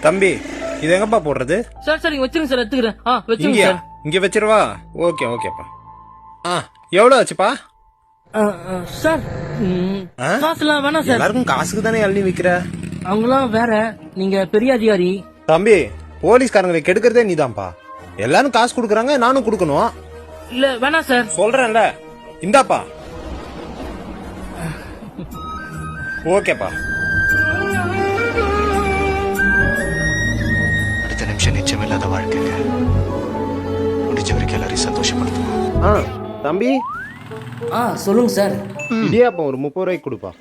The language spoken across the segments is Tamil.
தம்பி இது எங்கப்பா போடுறது? சார் சார் இங்க வச்சிருங்க சார், எடுத்துக்கிறேன். வச்சிருங்க இங்கயா? சார். இங்க வச்சிருவா. ஓகே ஓகேப்பா. எவ்வளவு ஆச்சுப்பா? சார் காசுலாம் வேணாம் சார். எல்லாருக்கும் காசுக்கு தானே அள்ளி விக்கிற. அவங்களாம் வேற, நீங்க பெரிய அதிகாரி. தம்பி போலீஸ்காரங்களை கெடுக்கிறதே நீதான்ப்பா. எல்லாரும் காசு குடுக்கறாங்க, நானும் குடுக்கணும். இல்ல வேணாம் சார். சொல்றேன்ல, இந்தாப்பா. ஓகேப்பா. அடுத்த நிமிஷம் நிச்சயமில்லாத வாழ்க்கைங்க. முடிஞ்ச வரைக்கும் எல்லாரையும் சந்தோஷப்படுத்துவோம். தம்பி சொல்லுங்க சார். இடியாப்பம் ஒரு 30 ரூபாய்க்கு கொடுப்பா.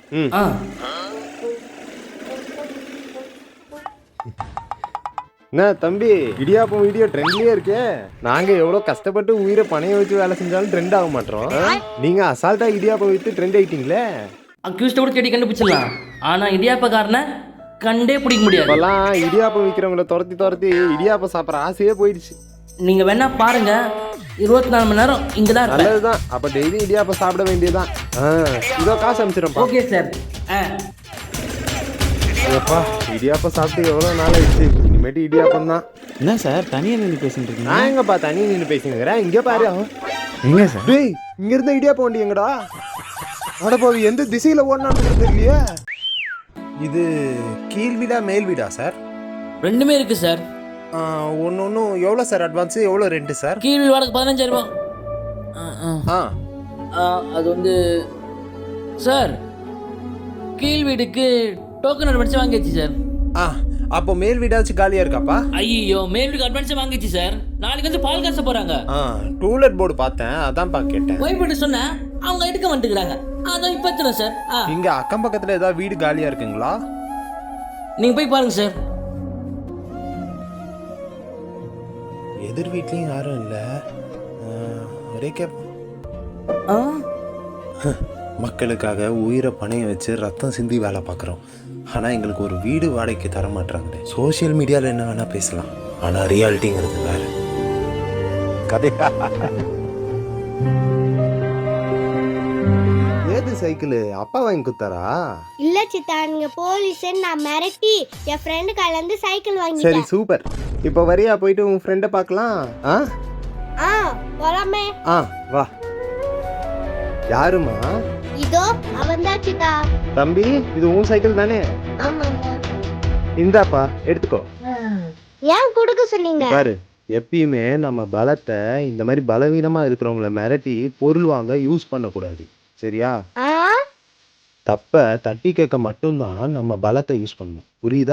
என்ன தம்பி, இடியாப்பம் வீடியோ ட்ரெண்ட்லயே இருக்கே. நாங்க எவ்வளவு கஷ்டப்பட்டு உயிரை பணைய வச்சு வேலை செஞ்சாலும் ட்ரெண்ட் ஆக மாட்டோம். நீங்க அசால்ட்டா இடியாப்பம் வித்து ட்ரெண்ட் ஆயிட்டீங்களே. அக்யூஸ்ட கூட தேடி கண்டுபிடிச்சிடலாம், ஆனா இடியாப்பக்காரனை கண்டே பிடிக்க முடியாது. இப்பெல்லாம் இடியாப்பம் விற்கிறவங்களை துரத்தி இடியாப்பம் சாப்பிட்ற ஆசையே போயிடுச்சு. நீங்க வேணா பாருங்க, 24 மணி நேரம் இங்கதான் இருப்பேன். நல்லதுதான். அப்ப டெய்லி இடியாப்பம் சாப்பிட வேண்டியதுதான். இதோ காசு அனுப்பிச்சிடும். Okay sir. அப்பா இடியாப்பம் சாப்பிட்டு எவ்வளவு நாள் ஆயிடுச்சு. இனிமேட்டு இடியாப்பம் தான். என்ன சார் தனியா நின்று பேசிட்டு இருக்கீங்க? நான் எங்கப்பா தனியா நின்று பேசினுக்கிறேன். இங்க பாரு எங்க சார்? டேய், இங்க இருந்த இடியாப்பம் வண்டி எங்கடா? அட போய் எந்த திசையில ஓடனான்னு தெரியலையே. இது கீழ் வீடா மேல் வீடா சார்? ரெண்டுமே இருக்கு சார். ஒன்னு எவ்வளோ சார் அட்வான்ஸ், எவ்வளோ ரெண்ட் சார்? கீழ் வாடகை 15,000 ரூபாய். அது வந்து சார் கீழ் வீடுக்கு டோக்கன் அட்வான்ஸ் வாங்கியாச்சு சார். அப்போ மேல் வீடாச்சும் காலியா இருக்காப்பா? ஐயோ, மேல் வீட்டுக்கு அட்வான்ஸ் வாங்கிச்சு சார். நாளைக்கு வந்து பால் காசு போறாங்க. டூலெட் போர்டு பார்த்தேன், அதான்ப்பா கேட்டேன். போய்பிட்டு சொன்னேன், அவங்க எடுக்க வந்துக்கிறாங்க. அதான் இப்ப எத்தனை சார்? இங்க அக்கம் பக்கத்துல ஏதாவது வீடு காலியா இருக்குங்களா? நீங்க போய் பாருங்க சார். எதிர் வீட்லயும் யாரும் இல்ல. ஒரே மக்களுக்காக உயிரை பணைய வச்சு ரத்தம் சிந்தி வேலை பார்க்குறோம். ஆனால் எங்களுக்கு ஒரு வீடு வாடகைக்கு தர மாட்டாங்களே. சோசியல் மீடியாவில் என்ன வேணா பேசலாம், ஆனால் ரியாலிட்டிங்கிறது வேற கதையா. ஏது சைக்கிள் அப்பா வாங்கி கொடுத்தாரா? இல்ல சித்தா, நீங்க போலீஸ் நான் மிரட்டி என் ஃப்ரெண்டு கையில இருந்து சைக்கிள் வாங்கி. சரி சூப்பர். இப்போ வரியா போயிட்டு உன் ஃப்ரெண்டை பார்க்கலாம்? போலாமே. வா. யாருமா? இதோ அவன்தான் சித்தா. தம்பி இது உன் சைக்கிள் தானே? இந்தாப்பா எடுத்துக்கோ. ஏன் கொடுக்க சொன்னீங்க? பாரு, எப்பயுமே நம்ம பலத்தை இந்த மாதிரி பலவீனமா இருக்கிறவங்கள மிரட்டி பொருள் வாங்க யூஸ் பண்ணக்கூடாது, சரியா? தப்ப தட்டி கேட்க மட்டும்தான் நம்ம பலத்தை யூஸ் பண்ணணும், புரியுதா?